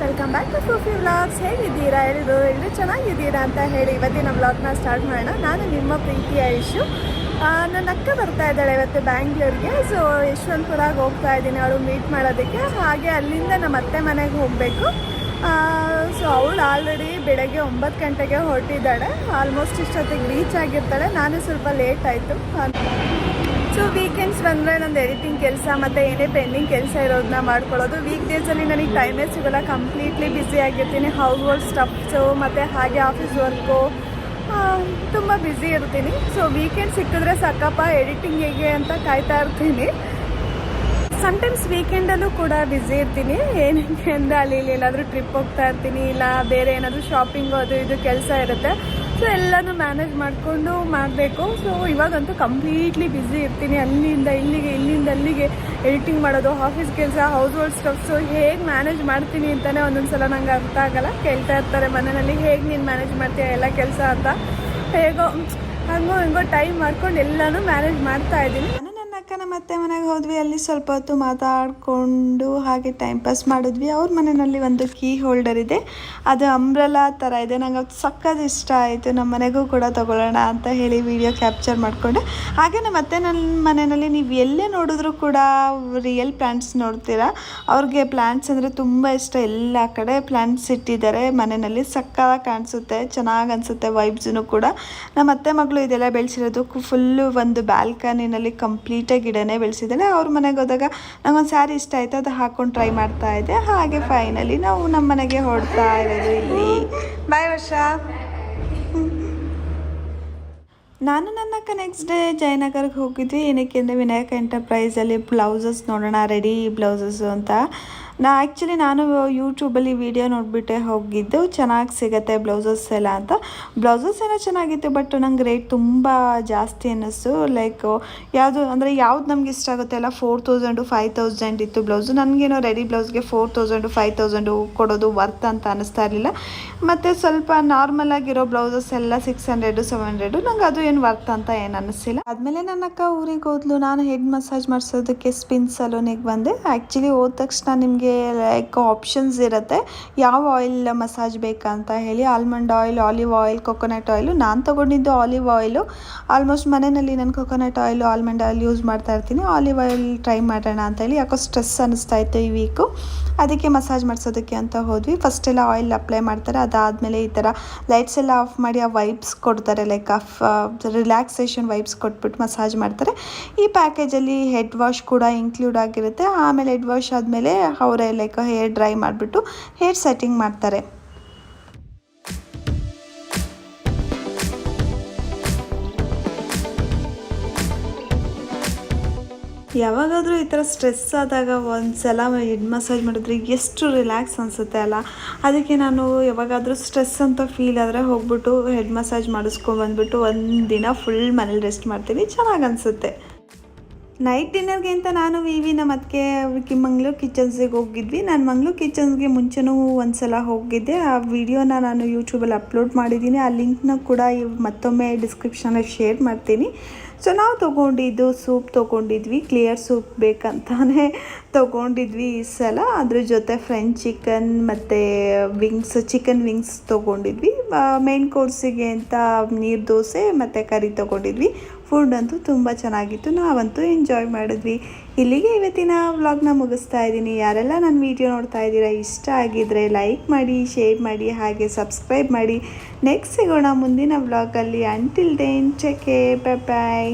Welcome back to Sufi vlogs. ಹೇಗಿದ್ದೀರಾ ಎಲ್ಲರೂ ಚೆನ್ನಾಗಿದ್ದೀರಾ ಅಂತ ಹೇಳಿ ಇವತ್ತಿನ ವ್ಲಾಗ್ನ ಸ್ಟಾರ್ಟ್ ಮಾಡೋಣ. ನಾನು ನಿಮ್ಮ ಪ್ರೀತಿಯ ಐಶು. ನನ್ನ ಅಕ್ಕ ಬರ್ತಾ ಇದ್ದಾಳೆ ಇವತ್ತು ಬ್ಯಾಂಗ್ಳೂರಿಗೆ. ಸೊ ಯಶವಂತಪುರಾಗೆ ಹೋಗ್ತಾ ಇದ್ದೀನಿ ಅವಳು ಮೀಟ್ ಮಾಡೋದಕ್ಕೆ. ಹಾಗೆ ಅಲ್ಲಿಂದ ನಮ್ಮ ಅತ್ತೆ ಮನೆಗೆ ಹೋಗಬೇಕು. ಸೊ ಅವಳು ಆಲ್ರೆಡಿ ಬೆಳಗ್ಗೆ 9 ಗಂಟೆಗೆ ಹೊರಟಿದ್ದಾಳೆ. ಆಲ್ಮೋಸ್ಟ್ ಇಷ್ಟೊತ್ತಿಗೆ ರೀಚ್ ಆಗಿರ್ತಾಳೆ. ನಾನು ಸ್ವಲ್ಪ ಲೇಟ್ ಆಯಿತು. ಸೊ ವೀಕೆಂಡ್ಸ್ ಬಂದರೆ ನಂದು ಎಡಿಟಿಂಗ್ ಕೆಲಸ ಮತ್ತು ಏನೇ ಪೆಂಡಿಂಗ್ ಕೆಲಸ ಇರೋದನ್ನ ಮಾಡ್ಕೊಳ್ಳೋದು. ವೀಕ್ ಡೇಸಲ್ಲಿ ನನಗೆ ಟೈಮೇ ಸಿಗೋಲ್ಲ. ಕಂಪ್ಲೀಟ್ಲಿ ಬ್ಯುಸಿ ಆಗಿರ್ತೀನಿ. ಹೌಸ್ ಹೋಲ್ಡ್ ಸ್ಟಫ್ಸು ಮತ್ತು ಹಾಗೆ ಆಫೀಸ್ ವರ್ಕು ತುಂಬ ಬ್ಯುಸಿ ಇರ್ತೀನಿ. ಸೊ ವೀಕೆಂಡ್ ಸಿಕ್ಕಿದ್ರೆ ಸಾಕಪ್ಪ ಎಡಿಟಿಂಗಿಗೆ ಅಂತ ಕಾಯ್ತಾ ಇರ್ತೀನಿ. ಸಮ್ಟೈಮ್ಸ್ ವೀಕೆಂಡಲ್ಲೂ ಕೂಡ ಬ್ಯುಸಿ ಇರ್ತೀನಿ. ಏನಕ್ಕೆ ಅಂದರೆ ಅಲ್ಲಿ ಎಲ್ಲಾದರೂ ಟ್ರಿಪ್ ಹೋಗ್ತಾ ಇರ್ತೀನಿ, ಇಲ್ಲ ಬೇರೆ ಏನಾದರೂ ಶಾಪಿಂಗು ಅದು ಇದು ಕೆಲಸ ಇರುತ್ತೆ. ಸೊ ಎಲ್ಲನೂ ಮ್ಯಾನೇಜ್ ಮಾಡಿಕೊಂಡು ಮಾಡಬೇಕು. ಸೊ ಇವಾಗಂತೂ ಕಂಪ್ಲೀಟ್ಲಿ ಬ್ಯುಸಿ ಇರ್ತೀನಿ. ಅಲ್ಲಿಂದ ಇಲ್ಲಿಗೆ, ಇಲ್ಲಿಂದ ಅಲ್ಲಿಗೆ ಎಡಿಟಿಂಗ್ ಮಾಡೋದು, ಆಫೀಸ್ ಕೆಲಸ, ಹೌಸ್ ಹೋಲ್ಡ್ ಸ್ಟಫ್ಸು ಹೇಗೆ ಮ್ಯಾನೇಜ್ ಮಾಡ್ತೀನಿ ಅಂತಲೇ ಒಂದೊಂದು ಸಲ ನಂಗೆ ಅರ್ಥ ಆಗಲ್ಲ. ಕೇಳ್ತಾ ಇರ್ತಾರೆ ಮನೆಯಲ್ಲಿ, ಹೇಗೆ ನೀನು ಮ್ಯಾನೇಜ್ ಮಾಡ್ತೀಯ ಎಲ್ಲ ಕೆಲಸ ಅಂತ. ಹೇಗೋ ಹಂಗೋ ಟೈಮ್ ಮಾಡ್ಕೊಂಡು ಎಲ್ಲನೂ ಮ್ಯಾನೇಜ್ ಮಾಡ್ತಾ ಇದ್ದೀನಿ. ಅಕ್ಕನ ಮತ್ತೆ ಮನೆಗೆ ಹೋದ್ವಿ. ಅಲ್ಲಿ ಸ್ವಲ್ಪ ಹೊತ್ತು ಮಾತಾಡಿಕೊಂಡು ಹಾಗೆ ಟೈಮ್ ಪಾಸ್ ಮಾಡಿದ್ವಿ. ಅವ್ರ ಮನೆಯಲ್ಲಿ ಒಂದು ಕೀ ಹೋಲ್ಡರ್ ಇದೆ, ಅದು ಅಂಬ್ರೆಲಾ ಥರ ಇದೆ. ನಂಗೆ ಅದು ಸಕ್ಕತ್ ಇಷ್ಟ ಆಯಿತು. ನಮ್ಮ ಮನೆಗೂ ಕೂಡ ತೊಗೊಳ್ಳೋಣ ಅಂತ ಹೇಳಿ ವಿಡಿಯೋ ಕ್ಯಾಪ್ಚರ್ ಮಾಡಿಕೊಂಡೆ. ಹಾಗೆ ನಮ್ಮ ಅತ್ತೆ ನನ್ನ ಮನೆಯಲ್ಲಿ ನೀವು ಎಲ್ಲೇ ನೋಡಿದ್ರೂ ಕೂಡ ರಿಯಲ್ ಪ್ಲ್ಯಾಂಟ್ಸ್ ನೋಡ್ತೀರಾ. ಅವ್ರಿಗೆ ಪ್ಲ್ಯಾಂಟ್ಸ್ ಅಂದರೆ ತುಂಬ ಇಷ್ಟ. ಎಲ್ಲ ಕಡೆ ಪ್ಲ್ಯಾಂಟ್ಸ್ ಇಟ್ಟಿದ್ದಾರೆ ಮನೆಯಲ್ಲಿ. ಸಕ್ಕತ್ತಾಗಿ ಕಾಣಿಸುತ್ತೆ, ಚೆನ್ನಾಗಿ ಅನಿಸುತ್ತೆ. ವೈಬ್ಸೂ ಕೂಡ ನಮ್ಮ ಅತ್ತೆ ಮಗಳು ಇದೆಲ್ಲ ಬೆಳೆಸಿರೋದು ಫುಲ್ಲು ಒಂದು ಬ್ಯಾಲ್ಕನಿನಲ್ಲಿ ಕಂಪ್ಲೀಟಾಗಿ ಗಿಡನೇ ಬೆಳೆಸಿದ್ದಾಳೆ. ಅವ್ರ ಮನೆಗೆ ಹೋದಾಗ ನಂಗೊಂದು ಸ್ಯಾರಿ ಇಷ್ಟ ಆಯಿತು, ಅದು ಹಾಕ್ಕೊಂಡು ಟ್ರೈ ಮಾಡ್ತಾ ಇದ್ದೆ. ಹಾಗೆ ಫೈನಲಿ ನಾವು ನಮ್ಮ ಮನೆಗೆ ಹೊರಡ್ತಾ ಇರೋದು ಇಲ್ಲಿ. ಬಾಯ್ ವರ್ಷ. ನಾನು ನನ್ನ ಅಕ್ಕ ನೆಕ್ಸ್ಟ್ ಡೇ ಜಯನಗರ್ಗೆ ಹೋಗಿದ್ವಿ. ಏನಕ್ಕೆ ಅಂದರೆ ವಿನಾಯಕ ಎಂಟರ್ಪ್ರೈಸಲ್ಲಿ ಬ್ಲೌಸಸ್ ನೋಡೋಣ, ರೆಡಿ ಬ್ಲೌಸಸ್ಸು ಅಂತ. ನಾನು ಯೂಟ್ಯೂಬಲ್ಲಿ ವಿಡಿಯೋ ನೋಡಿಬಿಟ್ಟೆ ಹೋಗಿದ್ದು. ಚೆನ್ನಾಗಿ ಸಿಗುತ್ತೆ ಬ್ಲೌಸಸ್ ಎಲ್ಲ ಅಂತ. ಬ್ಲೌಸಸ್ ಏನೋ ಚೆನ್ನಾಗಿತ್ತು, ಬಟ್ ನಂಗೆ ರೇಟ್ ತುಂಬ ಜಾಸ್ತಿ ಅನ್ನಿಸ್ತು. ಲೈಕ್ ಯಾವ್ದು ನಮ್ಗೆ ಇಷ್ಟ ಆಗುತ್ತೆ ಎಲ್ಲ 4000 5000 ಇತ್ತು ಬ್ಲೌಸು. ನನಗೇನೋ ರೆಡಿ ಬ್ಲೌಸ್ಗೆ 4000 5000 ಕೊಡೋದು ವರ್ತ್ ಅಂತ ಅನ್ನಿಸ್ತಾ ಇರಲಿಲ್ಲ. ಮತ್ತು ಸ್ವಲ್ಪ ನಾರ್ಮಲ್ ಆಗಿರೋ ಬ್ಲೌಸಸ್ ಎಲ್ಲ 600 700, ನಂಗೆ ಅದು ಏನು ವರ್ತ್ ಅಂತ ಏನು ಅನ್ನಿಸಿಲ್ಲ. ಆದಮೇಲೆ ನನ್ನ ಅಕ್ಕ ಊರಿಗೆ ಹೋದ್ಲು. ನಾನು ಹೆಡ್ ಮಸಾಜ್ ಮಾಡಿಸೋದಕ್ಕೆ ಸ್ಪಿನ್ ಸಲೂನಿಗೆ ಬಂದೆ. ಆ್ಯಕ್ಚುಲಿ ಹೋದ ತಕ್ಷಣ ನಿಮಗೆ ಲೈಕ್ ಆಪ್ಷನ್ಸ್ ಇರುತ್ತೆ ಯಾವ ಆಯಿಲ್ ಮಸಾಜ್ ಬೇಕಂತ ಹೇಳಿ. Almond oil, olive oil, coconut oil. ನಾನು ತೊಗೊಂಡಿದ್ದು ಆಲಿವ್ ಆಯಿಲು. ಆಲ್ಮೋಸ್ಟ್ ಮನೆಯಲ್ಲಿ ನಾನು coconut oil, almond oil use ಮಾಡ್ತಾ ಇರ್ತೀನಿ. ಆಲಿವ್ ಆಯಿಲ್ ಟ್ರೈ ಮಾಡೋಣ ಅಂತ ಹೇಳಿ. ಯಾಕೋ ಸ್ಟ್ರೆಸ್ ಅನ್ನಿಸ್ತಾ ಇತ್ತು ಈ ವೀಕು, ಅದಕ್ಕೆ ಮಸಾಜ್ ಮಾಡಿಸೋದಕ್ಕೆ ಅಂತ ಹೋದ್ವಿ. ಫಸ್ಟೆಲ್ಲ ಆಯಿಲ್ ಅಪ್ಲೈ ಮಾಡ್ತಾರೆ, ಅದಾದಮೇಲೆ ಈ ಥರ ಲೈಟ್ಸ್ ಎಲ್ಲ ಆಫ್ ಮಾಡಿ ಆ ವೈಬ್ಸ್ ಕೊಡ್ತಾರೆ. ಲೈಕ್ ರಿಲ್ಯಾಕ್ಸೇಷನ್ ವೈಬ್ಸ್ ಕೊಟ್ಬಿಟ್ಟು ಮಸಾಜ್ ಮಾಡ್ತಾರೆ. ಈ ಪ್ಯಾಕೇಜಲ್ಲಿ ಹೆಡ್ ವಾಶ್ ಕೂಡ ಇನ್ಕ್ಲೂಡ್ ಆಗಿರುತ್ತೆ. ಆಮೇಲೆ ಹೆಡ್ ವಾಶ್ ಆದಮೇಲೆ ಅವರೇ ಲೈಕ್ ಹೇರ್ ಡ್ರೈ ಮಾಡಿಬಿಟ್ಟು ಹೇರ್ ಸೆಟ್ಟಿಂಗ್ ಮಾಡ್ತಾರೆ. ಯಾವಾಗಾದರೂ ಈ ಥರ ಸ್ಟ್ರೆಸ್ ಆದಾಗ ಒಂದು ಸಲ ಹೆಡ್ ಮಸಾಜ್ ಮಾಡಿದ್ರೆ ಎಷ್ಟು ರಿಲ್ಯಾಕ್ಸ್ ಅನಿಸುತ್ತೆ ಅಲ್ಲ. ಅದಕ್ಕೆ ನಾನು ಯಾವಾಗಾದರೂ ಸ್ಟ್ರೆಸ್ ಅಂತ ಫೀಲ್ ಆದರೆ ಹೋಗ್ಬಿಟ್ಟು ಹೆಡ್ ಮಸಾಜ್ ಮಾಡಿಸ್ಕೊಂಡ್ಬಂದ್ಬಿಟ್ಟು ಒಂದು ದಿನ ಫುಲ್ ಮನೇಲಿ ರೆಸ್ಟ್ ಮಾಡ್ತೀನಿ. ಚೆನ್ನಾಗಿ ಅನಿಸುತ್ತೆ. ನೈಟ್ ಡಿನ್ನರ್ಗೆ ಅಂತ ನಾನು ನಮ್ಮ ಅದಕ್ಕೆ ಮಂಗ್ಳೂರು ಕಿಚನ್ಸಿಗೆ ಹೋಗಿದ್ವಿ. ನಾನು ಮಂಗ್ಳೂರು ಕಿಚನ್ಸ್ಗೆ ಮುಂಚೆನೂ ಒಂದು ಸಲ ಹೋಗಿದ್ದೆ. ಆ ವಿಡಿಯೋನ ನಾನು ಯೂಟ್ಯೂಬಲ್ಲಿ ಅಪ್ಲೋಡ್ ಮಾಡಿದ್ದೀನಿ. ಆ ಲಿಂಕ್ನ ಕೂಡ ಮತ್ತೊಮ್ಮೆ ಡಿಸ್ಕ್ರಿಪ್ಷನಲ್ಲಿ ಶೇರ್ ಮಾಡ್ತೀನಿ. ಸೊ ನಾವು ತೊಗೊಂಡಿದ್ದು ಸೂಪ್ ತೊಗೊಂಡಿದ್ವಿ. ಕ್ಲಿಯರ್ ಸೂಪ್ ಬೇಕಂತಾನೆ ತೊಗೊಂಡಿದ್ವಿ ಈ ಸಲ. ಅದ್ರ ಜೊತೆ ಫ್ರೆಂಚ್ ಚಿಕನ್ ಮತ್ತು ಚಿಕನ್ ವಿಂಗ್ಸ್ ತೊಗೊಂಡಿದ್ವಿ. ಮೇನ್ ಕೋರ್ಸಿಗೆ ಅಂತ ನೀರು ದೋಸೆ ಮತ್ತು ಕರಿ ತೊಗೊಂಡಿದ್ವಿ. ಫುಡ್ ಅಂತೂ ತುಂಬ ಚೆನ್ನಾಗಿತ್ತು, ನಾವಂತೂ ಎಂಜಾಯ್ ಮಾಡಿದ್ವಿ. ಇಲ್ಲಿಗೆ ಇವತ್ತಿನ ವ್ಲಾಗ್ನ ಮುಗಿಸ್ತಾ ಇದ್ದೀನಿ. ಯಾರೆಲ್ಲ ನನ್ನ ವೀಡಿಯೋ ನೋಡ್ತಾ ಇದ್ದೀರಾ, ಇಷ್ಟ ಆಗಿದ್ದರೆ ಲೈಕ್ ಮಾಡಿ, ಶೇರ್ ಮಾಡಿ, ಹಾಗೆ ಸಬ್ಸ್ಕ್ರೈಬ್ ಮಾಡಿ. ನೆಕ್ಸ್ಟ್ ಸಿಗೋಣ ಮುಂದಿನ ವ್ಲಾಗಲ್ಲಿ. ಅಂಟಿಲ್ ದೆನ್ ಟೇಕ್ ಕೇರ್, ಬಾಯ್ ಬಾಯ್.